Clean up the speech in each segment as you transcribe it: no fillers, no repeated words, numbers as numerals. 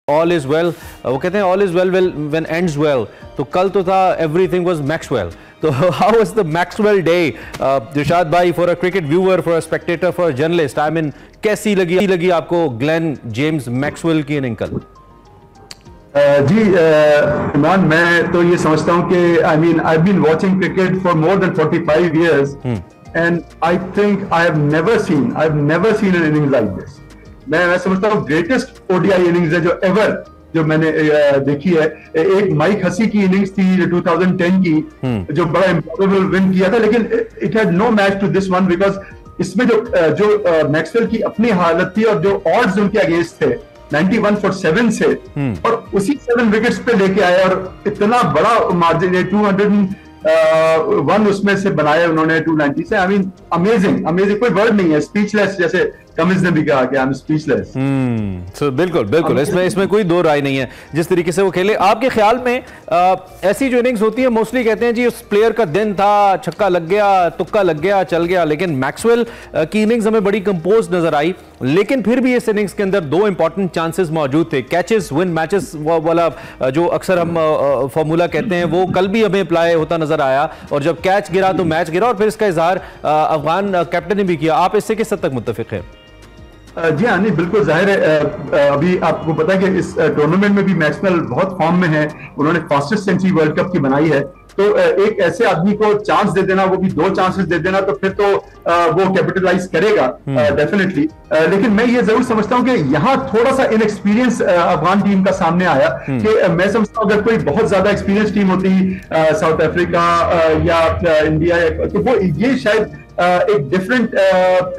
All is well, वो कहते हैं all is well when ends well, तो कल तो था एवरीथिंग वाज मैक्सवेल। तो how was the Maxwell day Dilshad भाई, for a cricket viewer, for a spectator, for a journalist? I mean कैसी लगी आपको ग्लेन जेम्स मैक्सवेल की इनिंग कल? जी इमरान, मैं तो ये समझता हूँ कि I have been watching cricket for more than 45 years and I think I have never seen an inning like this. मैं समझता हूँ ग्रेटेस्ट ओडीआई इनिंग्स है जो मैंने देखी है। एक माइक हसी की इनिंग्स थी 2010 की, जो बड़ा इम्प्रॉबेबल विन किया था, लेकिन it had no match to this one, because इसमें जो मैक्सवेल की अपनी हालत थी और जो ऑड्स उनके अगेंस्ट थे 91 for 7 से, और उसी 7 विकेट्स पे लेके आए और इतना बड़ा मार्जिन है 201 उसमें से बनाया उन्होंने 290 से। आई मीन अमेजिंग, कोई वर्ड नहीं है, स्पीचलेस, जैसे कमिंस ने भी कहा कि आई एम स्पीचलेस। सो बिल्कुल इसमें कोई दो राय नहीं है जिस तरीके से वो खेले। आपके ख्याल में ऐसी जो इनिंग्स होती है, मोस्टली कहते हैं जी उस प्लेयर का दिन था, छक्का लग गया, तुक्का लग गया, चल गया, लेकिन मैक्सवेल की इनिंग्स हमें बड़ी कंपोज नजर आई, लेकिन फिर भी इस इनिंग्स के अंदर दो इंपॉर्टेंट चांसेस मौजूद थे। कैचेस विन मैचेस वाला जो अक्सर हम फॉर्मूला कहते हैं, वो कल भी हमें अप्लाई होता नजर आया, और जब कैच गिरा तो मैच गिरा, और फिर इसका इजहार अफगान कैप्टन ने भी किया। आप इससे किस हद तक मुत्तफिक है? जी हाँ, नहीं बिल्कुल जाहिर है। अभी आपको पता है कि इस टूर्नामेंट में भी मैक्सवेल बहुत फॉर्म में है, उन्होंने फास्टेस्ट सेंचुरी वर्ल्ड कप की बनाई है, तो एक ऐसे आदमी को चांस दे देना, वो भी 2 चांसेस दे देना, तो फिर तो वो कैपिटलाइज करेगा डेफिनेटली। लेकिन मैं ये जरूर समझता हूँ कि यहाँ थोड़ा सा इनएक्सपीरियंस अफगान टीम का सामने आया, कि मैं समझता हूँ अगर कोई बहुत ज्यादा एक्सपीरियंस टीम होती, साउथ अफ्रीका या इंडिया, तो वो ये शायद एक डिफरेंट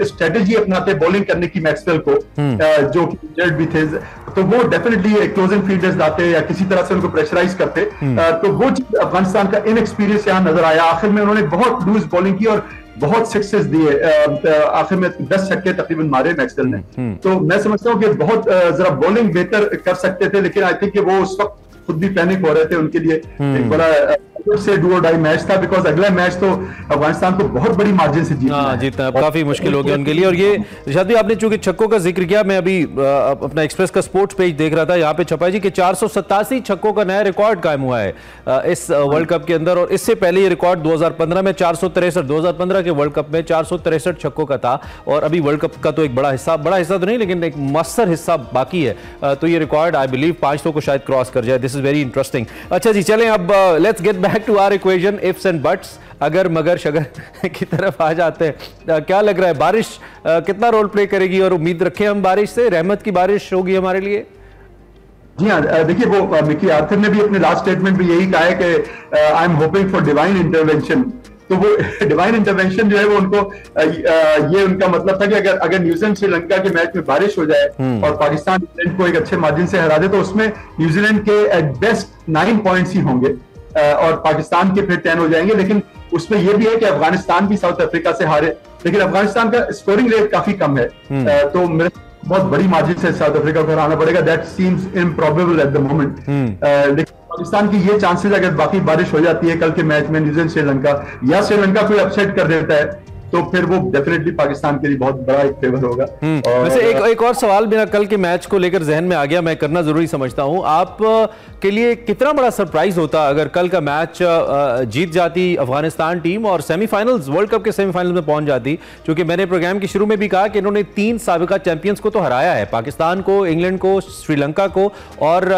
स्ट्रेटेजी अपनाते बॉलिंग करने की मैक्सवेल को, जो इंजर्ड भी थे, तो वो डेफिनेटली क्लोजिंग फील्डर्स लाते या किसी तरह से उनको प्रेशराइज करते, तो वो चीज अफगानिस्तान का इनएक्सपीरियंस यहाँ नजर आया। आखिर में उन्होंने बहुत लूज बॉलिंग की और बहुत सक्सेस दिए, आखिर में 10 छक्के तकरीबन मारे मैक्सवेल ने। तो मैं समझता हूँ कि बहुत जरा बॉलिंग बेहतर कर सकते थे, लेकिन आई थिंक वो उस वक्त खुद भी पैनिक हो रहे थे, उनके लिए एक बड़ा से डू और डाई मैच था, बिकॉज अगला मैच तो अफगानिस्तान को बहुत बड़ी मार्जिन से जीतना अब काफी मुश्किल हो गया उनके लिए। और ये शादी, आपने चूंकि छक्कों का जिक्र किया, मैं अभी अपना एक्सप्रेस का स्पोर्ट्स पेज देख रहा था, यहाँ पे छपा जी कि 487 छक्कों का नया रिकॉर्ड कायम हुआ है इस वर्ल्ड कप के अंदर, और इससे पहले ये रिकॉर्ड 2015 में 463, 2015 के वर्ल्ड कप में 463 छक्कों का था, और अभी वर्ल्ड कप का तो एक बड़ा हिस्सा तो नहीं, लेकिन एक मस्तर हिस्सा बाकी है, तो ये रिकॉर्ड आई बिलीव 500 को शायद क्रॉस कर जाए। This is very interesting. अच्छा जी, चलें अब let's get back to our equation, ifs and buts, अगर मगर शगर की तरफ आ जाते हैं। क्या लग रहा है, बारिश कितना रोल प्ले करेगी, और उम्मीद रखें हम बारिश से, रहमत की बारिश होगी हमारे लिए? जी हाँ, देखिए वो मिकी आर्थर ने भी अपने लास्ट स्टेटमेंट में यही कहा है कि I am hoping for divine intervention. तो वो डिवाइन इंटरवेंशन जो है वो उनको ये उनका मतलब था कि अगर न्यूजीलैंड श्रीलंका के मैच में बारिश हो जाए और पाकिस्तान न्यूजीलैंड को एक अच्छे मार्जिन से हरा दे, तो उसमें न्यूजीलैंड के एट बेस्ट 9 पॉइंट्स ही होंगे और पाकिस्तान के फिर 10 हो जाएंगे। लेकिन उसमें यह भी है कि अफगानिस्तान भी साउथ अफ्रीका से हारे, लेकिन अफगानिस्तान का स्कोरिंग रेट काफी कम है, तो मेरे बहुत बड़ी मार्जिन से साउथ अफ्रीका को हराना पड़ेगा। That seems improbable at the moment. लेकिन पाकिस्तान की ये चांसेस, अगर बाकी बारिश हो जाती है कल के मैच में न्यूजीलैंड श्रीलंका, या श्रीलंका कोई अपसेट कर देता है, तो फिर वो डेफिनेटली पाकिस्तान के लिए बहुत बड़ा एक फेवर होगा। वैसे एक और सवाल मेरा कल के मैच को लेकर जहन में आ गया, मैं करना जरूरी समझता हूं, आप के लिए कितना बड़ा सरप्राइज होता अगर कल का मैच जीत जाती अफगानिस्तान टीम और सेमीफाइनल्स, वर्ल्ड कप के सेमीफाइनल में पहुंच जाती? क्योंकि मैंने प्रोग्राम के शुरू में भी कहा कि इन्होंने 3 साबिका चैंपियंस को तो हराया है, पाकिस्तान को, इंग्लैंड को, श्रीलंका को, और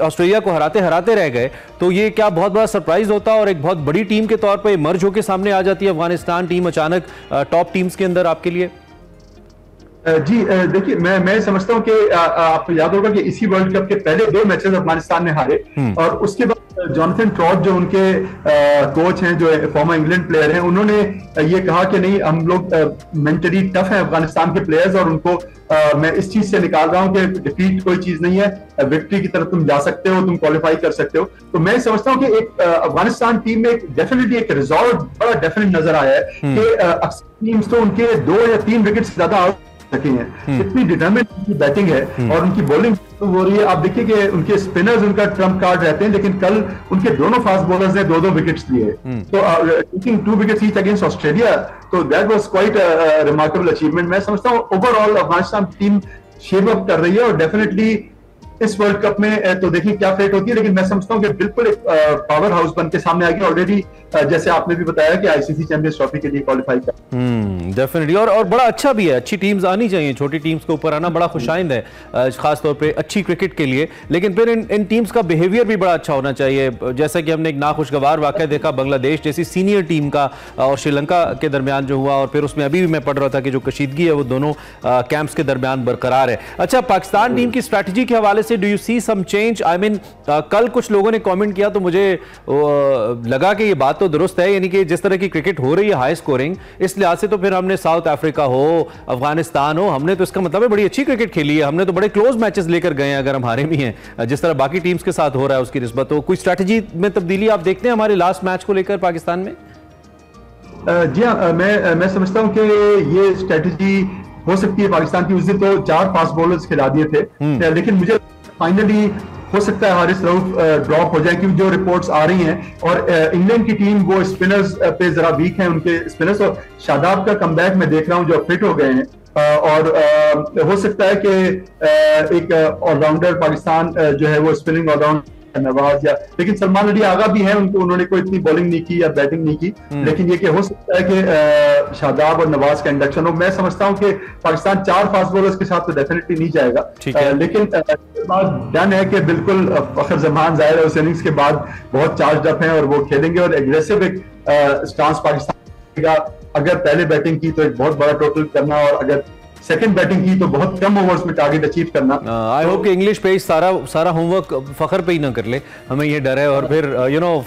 ऑस्ट्रेलिया को हराते हराते रह गए। तो ये क्या बहुत बड़ा सरप्राइज होता और एक बहुत बड़ी टीम के तौर पर मर्ज होकर सामने आ जाती है अफगानिस्तान टीम अचानक टॉप टीम्स के अंदर आपके लिए? जी देखिए, मैं समझता हूं कि आपको याद होगा कि इसी वर्ल्ड कप के पहले 2 मैचेस अफगानिस्तान ने हारे, और उसके बाद जॉनथन ट्रॉट जो उनके कोच हैं, जो फॉर्मर इंग्लैंड प्लेयर हैं, उन्होंने ये कहा कि नहीं, हम लोग मेंटली टफ हैं अफगानिस्तान के प्लेयर्स, और उनको मैं इस चीज से निकाल रहा हूं कि डिफीट कोई चीज नहीं है, विक्ट्री की तरफ तुम जा सकते हो, तुम क्वालिफाई कर सकते हो। तो मैं समझता हूं कि एक अफगानिस्तान टीम में डेफिनेटली एक रिजॉल्व बड़ा डेफिनेट नजर आया है कि अक्सर टीम्स तो उनके 2 या 3 विकेट से ज्यादा आउट हैं। इतनी डिटरमिन्ड उनकी बैटिंग है और उनकी बॉलिंग हो रही है। आप देखिए कि उनके स्पिनर्स उनका ट्रम्प कार्ड रहते हैं, लेकिन कल उनके दोनों फास्ट बॉलर्स ने 2-2 विकेट्स लिए, तो taking 2 wickets each against Australia, तो that was quite remarkable achievement. मैं समझता हूं overall Afghanistan team shape up कर रही है और डेफिनेटली इस वर्ल्ड कप में तो देखिए क्या फेट होती है, लेकिन मैं समझता हूँ कि बिल्कुल एक पावर हाउस बन के सामने आ गया ऑलरेडी, जैसे आपने भी बताया कि आईसीसी चैंपियंस ट्रॉफी के लिए क्वालिफाई कर। डेफिनेटली, और बड़ा अच्छा भी है, अच्छी टीम्स आनी चाहिए, छोटी टीम्स के ऊपर आना बड़ा खुशाइंद है, खासतौर पे अच्छी क्रिकेट के लिए। लेकिन फिर इन टीम्स का बिहेवियर भी बड़ा अच्छा होना चाहिए, जैसा कि हमने एक नाखुशगवार वाकया देखा बांग्लादेश जैसी सीनियर टीम का और श्रीलंका के दरमियान जो हुआ, और फिर उसमें अभी भी मैं पढ़ रहा था कि जो कशीदगी है वो दोनों कैंप्स के दरमियान बरकरार है। अच्छा, पाकिस्तान टीम की स्ट्रैटेजी के हवाले से do you see some change? I mean, कल कुछ लोगों ने कमेंट किया तो मुझे लगा कि ये बात तो दुरुस्त है, यानी कि जिस तरह की क्रिकेट हो रही है हाई स्कोरिंग, इस लिहाज से तो फिर हमने साउथ अफ्रीका हो, अफगानिस्तान हो, हमने तो इसका मतलब है बड़ी अच्छी क्रिकेट खेली है, हमने तो बड़े क्लोज मैचेस लेकर गए हैं, अगर हम हारे भी हैं जिस तरह बाकी टीम्स के साथ हो रहा है उसकी निस्बत। तो कोई स्ट्रैटेजी में तब्दीली आप देखते हैं हमारे लास्ट मैच को लेकर पाकिस्तान में? जी हाँ, मैं समझता हूँ कि ये स्ट्रेटजी हो सकती है पाकिस्तान की। उस दिन तो 4 फास्ट बॉलर्स खिला दिए थे, लेकिन मुझे फाइनली हो सकता है हारिस रऊफ ड्रॉप हो जाए, क्योंकि जो रिपोर्ट्स आ रही हैं, और इंग्लैंड की टीम वो स्पिनर्स पे जरा वीक हैं उनके स्पिनर्स, और शादाब का कमबैक मैं देख रहा हूँ जो फिट हो गए हैं, और हो सकता है कि एक ऑलराउंडर पाकिस्तान जो है वो स्पिनिंग ऑलराउंडर नवाज, या लेकिन सलमान अली आगा भी है, उन्होंने कोई इतनी बॉलिंग नहीं की या बैटिंग नहीं की, लेकिन ये कि हो सकता है कि शादाब और नवाज का इंडक्शन हो। मैं समझता हूं कि पाकिस्तान 4 फास्ट बॉलर्स के साथ तो डेफिनेटली नहीं जाएगा, लेकिन बात डन है कि बिल्कुल फखर जमान जाहिर है उस इनिंग्स के बाद बहुत चार्ज अप हैं और वो खेलेंगे, और एग्रेसिव एक स्टांस पाकिस्तान का, अगर पहले बैटिंग की तो एक बहुत बड़ा टोटल करना, और अगर सेकंड बैटिंग की तो बहुत कम ओवर्स में टारगेट अचीव करना। आई होप कि इंग्लिश पेज सारा होमवर्क फखर पे ही ना कर ले, हमें ये डर है, और फिर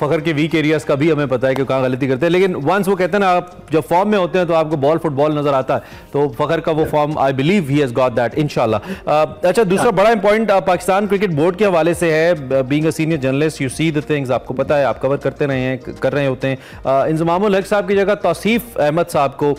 फखर के वीक एरियाज का भी हमें पता है कि कहाँ गलती करते हैं, लेकिन वंस वो कहते हैं ना, आप जब फॉर्म में होते हैं तो आपको बॉल फुटबॉल नजर आता है, तो फखर का वो form I believe he has got that इंशाल्लाह। अच्छा, दूसरा बड़ा इंपॉर्टेंट पाकिस्तान क्रिकेट बोर्ड के हवाले से है, being a senior journalist you see the things, आपको पता है, आप कवर करते रहे हैं, कर रहे होते हैं। इंजमामुल हक साहब की जगह तौसीफ अहमद साहब को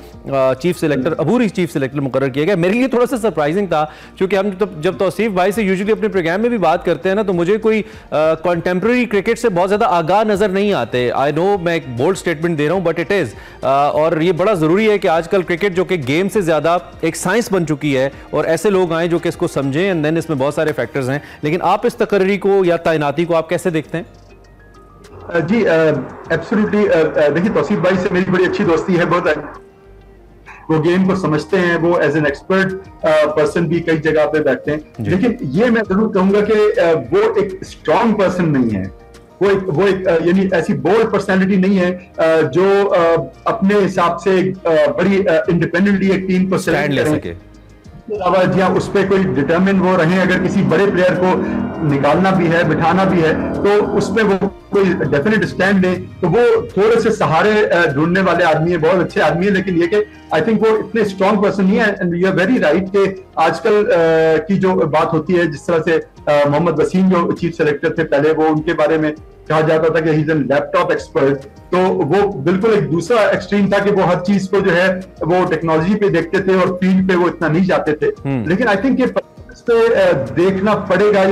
चीफ सिलेक्टर, अबूरी चीफ सिलेक्टर मुकर्रर किया गया। मेरे लिए थोड़ा सा सरप्राइजिंग था, क्योंकि हम जब तौसीफ भाई से यूजुअली अपने प्रोग्राम में भी बात करते हैं ना, तो मुझे कोई कंटेम्प्रेरी क्रिकेट से बहुत ज्यादा आगाह नजर नहीं आते। आई नो मैं एक बोल्ड स्टेटमेंट दे रहा हूं, बट इट इज, और ये बड़ा जरूरी है कि आजकल क्रिकेट जो कि गेम से ज्यादा एक साइंस बन चुकी है, और ऐसे लोग आए जो कि इसको समझें, एंड देन इसमें बहुत सारे फैक्टर्स हैं। लेकिन आप इस तकर्री को या तैनाती को आप कैसे देखते हैं? जी एब्सोल्युटली, देखिए तौसीफ भाई से मेरी बड़ी अच्छी दोस्ती है, बहुत वो गेम को समझते हैं, वो एज एन एक्सपर्ट पर्सन भी कई जगह पे बैठते हैं, लेकिन ये मैं जरूर कहूंगा कि वो एक स्ट्रॉन्ग पर्सन नहीं है, वो एक यानी ऐसी बोल्ड पर्सनालिटी नहीं है जो अपने हिसाब से बड़ी इंडिपेंडेंटली एक टीम को स्टैंड ले सके। अलावा जी हाँ, उस पर कोई डिटर्मिन वो रहे, अगर किसी बड़े प्लेयर को निकालना भी है, बिठाना भी है, तो उसमें वो कोई डेफिनेट स्टैंड ले, तो वो थोड़े से सहारे ढूंढने वाले आदमी है, बहुत अच्छे आदमी है, लेकिन ये कि आई थिंक वो इतने स्ट्रॉन्ग पर्सन नहीं है। And you are very right कि आजकल की जो बात होती है, जिस तरह से मोहम्मद वसीम जो चीफ सेलेक्टर थे पहले, वो उनके बारे में कहा जाता था कि he is an laptop expert, तो वो बिल्कुल एक दूसरा एक्सट्रीम था कि वो हर चीज को जो है वो टेक्नोलॉजी पे देखते थे और फील्ड पे वो इतना नहीं जाते थे। लेकिन आई थिंक ये देखना पड़ेगा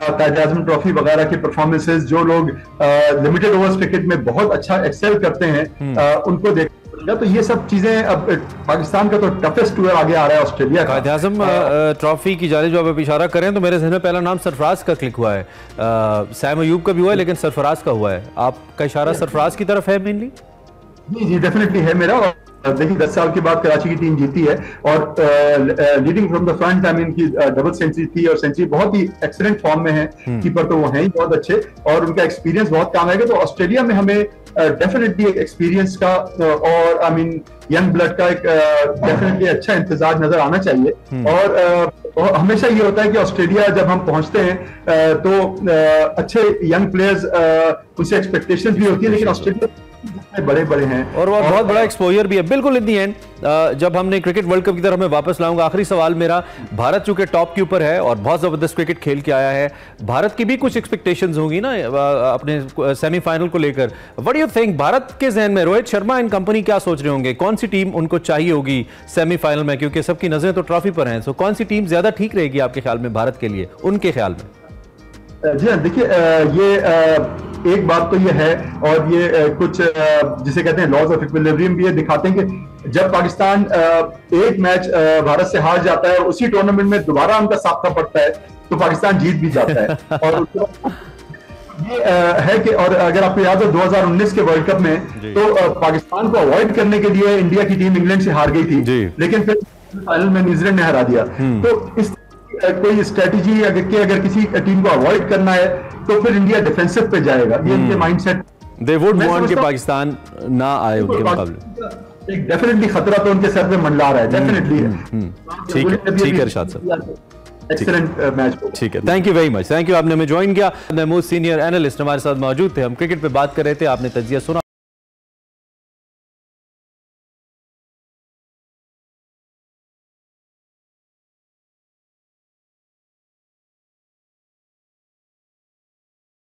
कायद-ए-आज़म ट्रॉफी वगैरह के परफॉर्मेंसेस, जो लोग लिमिटेड ओवर्स क्रिकेट में बहुत अच्छा एक्सेल करते हैं, उनको देखना पड़ेगा। तो ये सब चीजें, अब पाकिस्तान का तो टफेस्ट टूर आगे आ रहा है ऑस्ट्रेलिया का। कायद-ए-आज़म ट्रॉफी की जाने जो आप इशारा करें, तो मेरे जहन में पहला नाम सरफराज का क्लिक हुआ है, सैम अयूब का भी हुआ है, लेकिन सरफराज का हुआ है। आपका इशारा सरफराज की तरफ है मेनली? जी डेफिनेटली है मेरा। देखिए 10 साल के बाद कराची की टीम जीती है, और leading from the front, I mean की डबल सेंचुरी थी, और सेंचुरी बहुत ही एक्सीलेंट फॉर्म में है, कीपर तो वो हैं ही बहुत अच्छे, और उनका एक्सपीरियंस बहुत काम आएगा। तो ऑस्ट्रेलिया में हमें डेफिनेटली एक एक्सपीरियंस का और आई मीन यंग ब्लड का एक डेफिनेटली अच्छा इंतजार नजर आना चाहिए। और हमेशा ये होता है कि ऑस्ट्रेलिया जब हम पहुंचते हैं तो अच्छे यंग प्लेयर्स, उनसे एक्सपेक्टेशंस भी होती है, लेकिन ऑस्ट्रेलिया बड़े हैं और बहुत बड़ा एक्सपोजर भी है। बिल्कुल इन दी एंड जब हमने क्रिकेट वर्ल्ड कप की तरफ मैं वापस लाऊंगा, आखिरी सवाल मेरा, भारत चूंकि टॉप के ऊपर है और बहुत जबरदस्त क्रिकेट खेल के आया है, भारत की भी कुछ एक्सपेक्टेशंस होंगी ना अपने सेमीफाइनल को लेकर। What do you think, Bharat के जहन में रोहित शर्मा एंड कंपनी क्या सोच रहे होंगे, कौन सी टीम उनको चाहिए होगी सेमीफाइनल में, क्योंकि सबकी नजरें तो ट्रॉफी पर हैं, सो कौन सी टीम ज्यादा ठीक रहेगी आपके ख्याल में भारत के लिए, उनके ख्याल में? जी हाँ, देखिए एक बात तो ये है, और ये कुछ जिसे कहते हैं लॉज ऑफ इक्विलिब्रियम भी ये दिखाते हैं कि जब पाकिस्तान एक मैच भारत से हार जाता है और उसी टूर्नामेंट में दोबारा उनका सामना पड़ता है तो पाकिस्तान जीत भी जाता है। और ये है कि, और अगर आपको याद हो 2019 के वर्ल्ड कप में तो पाकिस्तान को अवॉइड करने के लिए इंडिया की टीम इंग्लैंड से हार गई थी, लेकिन फिर फाइनल में न्यूजीलैंड ने हरा दिया। तो इस कोई स्ट्रेटेजी अगर किसी टीम को अवॉइड करना है तो फिर इंडिया डिफेंसिव पे जाएगा, ये उनके माइंडसेट। दे वुड वांट कि पाकिस्तान ना आए उनके मुकाबले। एक डेफिनेटली खतरा तो उनके सर पे मंडला रहा है, डेफिनेटली है। ठीक है इरशाद साहब, एक्सीलेंट मैच। ठीक है, thank you very much, thank you, आपने हमें ज्वाइन किया। महमूद सीनियर एनालिस्ट हमारे साथ मौजूद थे, हम क्रिकेट पे बात कर रहे थे, आपने तज्जिया सुना।